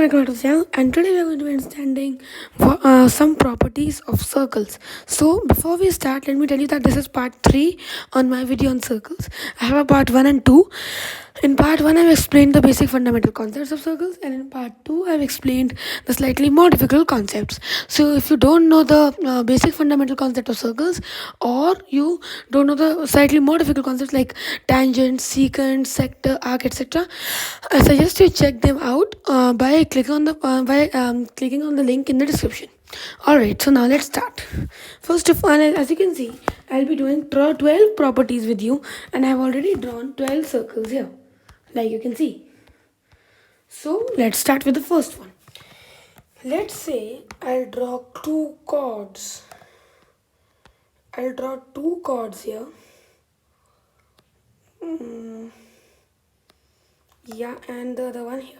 welcome to the channel, and today we are going to be understanding some properties of circles. So before we start, let me tell you that this is part 3 on my video on circles. I have a part 1 and 2. In part 1 I've explained the basic fundamental concepts of circles, and in part 2 I've explained the slightly more difficult concepts. So if you don't know the basic fundamental concept of circles, or you don't know the slightly more difficult concepts like tangent, secant, sector, arc, etc., I suggest you check them out by clicking on the link in the description. Alright, so now let's start. First of all, as you can see, I'll be doing 12 properties with you, and I've already drawn 12 circles here, like you can see. So let's start with the first one. Let's say I'll draw two chords. I'll draw two chords here. Yeah, and the other one here.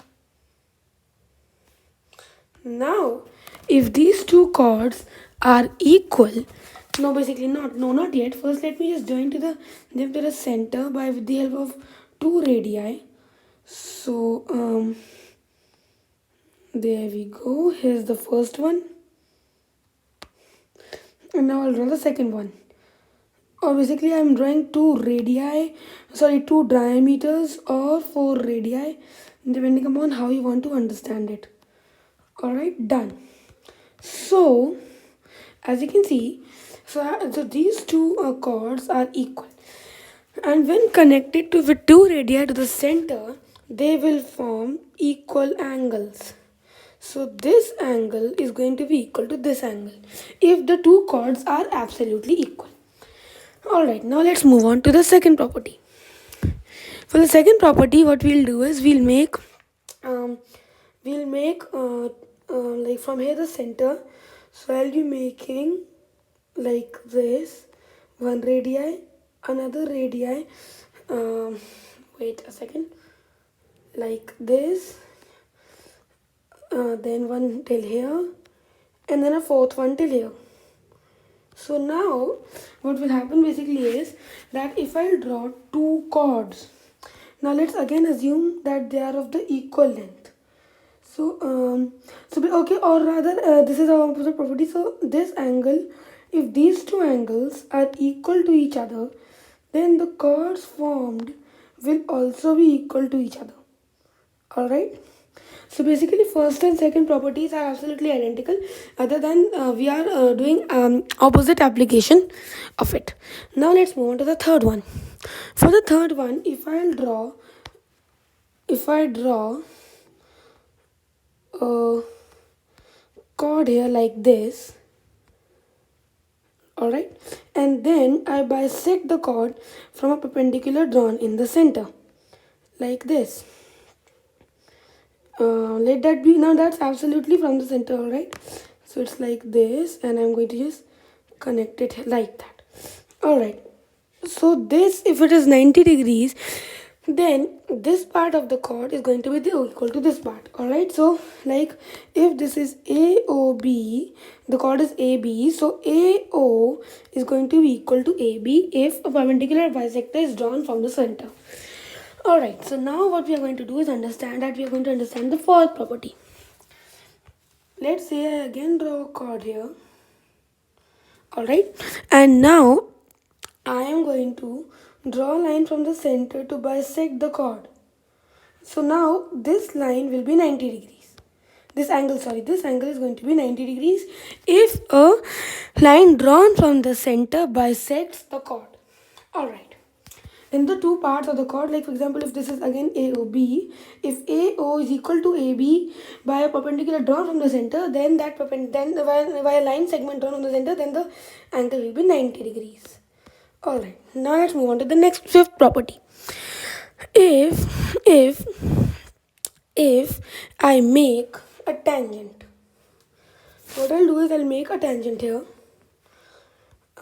Now, if these two chords are equal, not yet. First, let me just join them to the center with the help of two radii. So, there we go. Here's the first one. And now I'll draw the second one. Or basically, I'm drawing two diameters or 4 radii, depending upon how you want to understand it. Alright, done. So, as you can see, so these two chords are equal, and when connected with two radii to the center, they will form equal angles. So this angle is going to be equal to this angle if the two chords are absolutely equal. Alright, now let's move on to the second property. For the second property, what we'll do is we'll make like from here the center. So I'll be making like this, one radii, another radii, wait a second, like this, then one till here, and then a fourth one till here. So now what will happen basically is that if I draw two chords, now let's again assume that they are of the equal length. So this is our opposite property. So this angle, if these two angles are equal to each other, then the chords formed will also be equal to each other. Alright. So basically, first and second properties are absolutely identical, other than we are doing opposite application of it. Now let's move on to the third one. For the third one, if I draw a chord here like this, alright, and then I bisect the chord from a perpendicular drawn in the center, like this. Let that be. Now that's absolutely from the center, alright. So it's like this, and I'm going to just connect it like that. Alright. So this, if it is 90 degrees, then this part of the chord is going to be equal to this part. Alright. So like if this is AOB, the chord is AB. So AO is going to be equal to AB if a perpendicular bisector is drawn from the center. Alright, so now what we are going to do is understand the fourth property. Let's say I again draw a chord here. Alright, and now I am going to draw a line from the center to bisect the chord. So now this line will be 90 degrees. This angle is going to be 90 degrees if a line drawn from the center bisects the chord. Alright. In the two parts of the chord, like for example, if this is again AOB, if AO is equal to AB by a perpendicular drawn from the center, then by a line segment drawn from the center, then the angle will be 90 degrees. Alright, now let's move on to the next fifth property. If I make a tangent, what I'll do is I'll make a tangent here.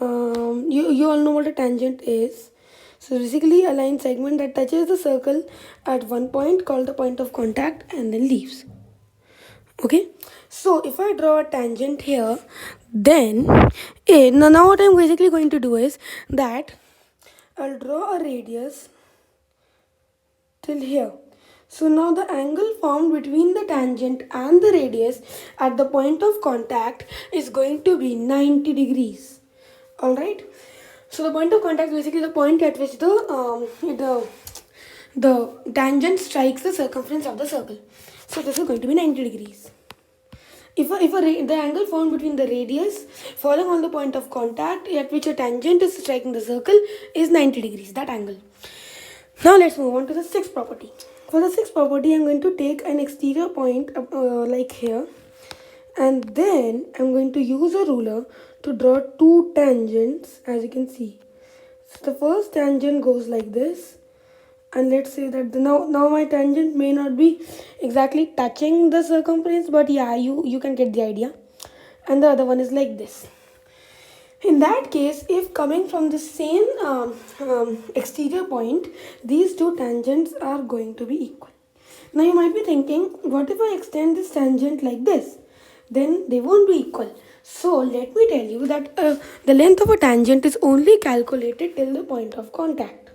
You all know what a tangent is. So basically a line segment that touches the circle at one point, called the point of contact, and then leaves. Okay, so if I draw a tangent here, then now what I'm basically going to do is that I'll draw a radius till here. So now the angle formed between the tangent and the radius at the point of contact is going to be 90 degrees. Alright. So the point of contact is basically the point at which the tangent strikes the circumference of the circle. So this is going to be 90 degrees. The angle formed between the radius falling on the point of contact at which a tangent is striking the circle is 90 degrees, that angle. Now let's move on to the sixth property. For the sixth property, I'm going to take an exterior point like here, and then I'm going to use a ruler to draw two tangents, as you can see. So the first tangent goes like this, and let's say that now my tangent may not be exactly touching the circumference, but yeah, you can get the idea. And the other one is like this. In that case, if coming from the same exterior point, these two tangents are going to be equal. Now you might be thinking, what if I extend this tangent like this? Then they won't be equal. So let me tell you that the length of a tangent is only calculated till the point of contact.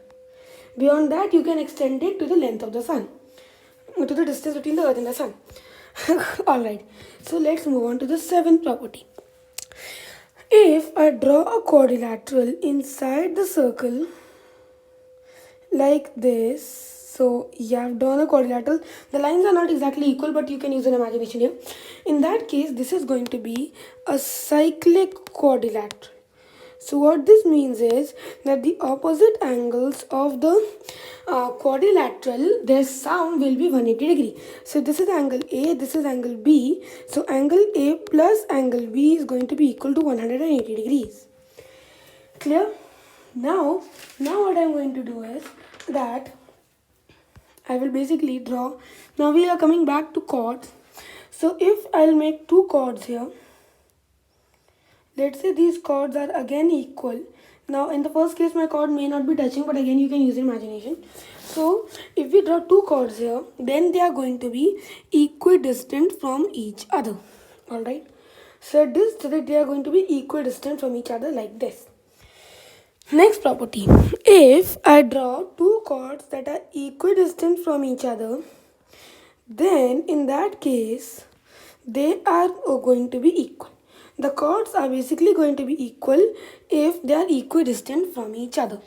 Beyond that, you can extend it to the length of the sun, to the distance between the earth and the sun. Alright, so let's move on to the seventh property. If I draw a quadrilateral inside the circle like this, so yeah, I've drawn a quadrilateral. The lines are not exactly equal, but you can use an imagination here. In that case, this is going to be a cyclic quadrilateral. So what this means is that the opposite angles of the quadrilateral, their sum will be 180 degree. So this is angle A, this is angle B. So angle A plus angle B is going to be equal to 180 degrees. Clear? Now what I'm going to do is that I will basically draw. Now we are coming back to chords. So if I'll make two chords here, let's say these chords are again equal. Now in the first case my chord may not be touching, but again you can use imagination. So if we draw two chords here, then they are going to be equidistant from each other. Alright. So that they are going to be equidistant from each other like this. Next property. If I draw two chords that are equidistant from each other, then in that case they are going to be equal. The chords are basically going to be equal if they are equidistant from each other.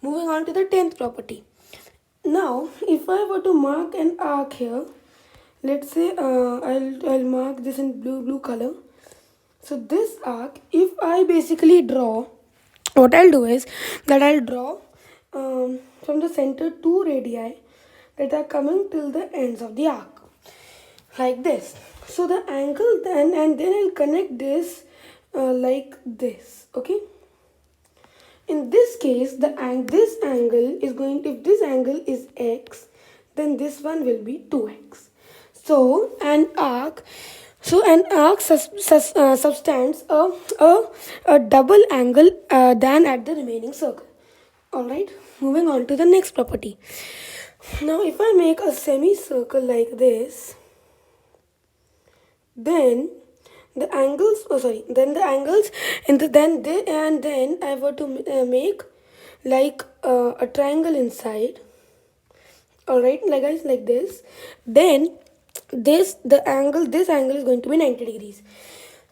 Moving on to the 10th property. Now, if I were to mark an arc here, let's say I'll mark this in blue color. So this arc, if I basically draw, what I'll do is that I'll draw from the center two radii that are coming till the ends of the arc, like this. So the angle and then I'll connect this like this. Okay. In this case, this angle is going to, if this angle is x, then this one will be 2x. So an arc subtends a double angle than at the remaining circle. Alright, moving on to the next property. Now if I make a semicircle like this, then the angles and then I were to make like a triangle inside. Alright, like this. Then this angle is going to be 90 degrees.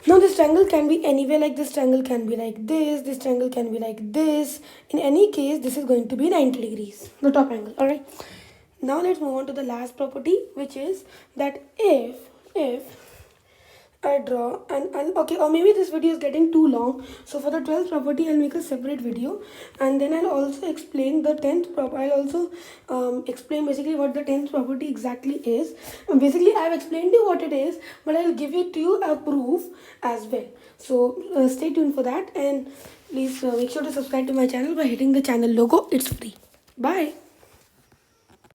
Now this triangle can be anywhere, like this triangle can be like this triangle can be like this. In any case, this is going to be 90 degrees, the top angle. Alright. Now let's move on to the last property, which is that if I draw okay, or maybe this video is getting too long, so for the 12th property I'll make a separate video, and then I'll also explain the 10th property. I'll also explain basically what the 10th property exactly is. Basically I've explained to you what it is, but I'll give it to you a proof as well. So stay tuned for that, and please make sure to subscribe to my channel by hitting the channel logo. It's free. Bye.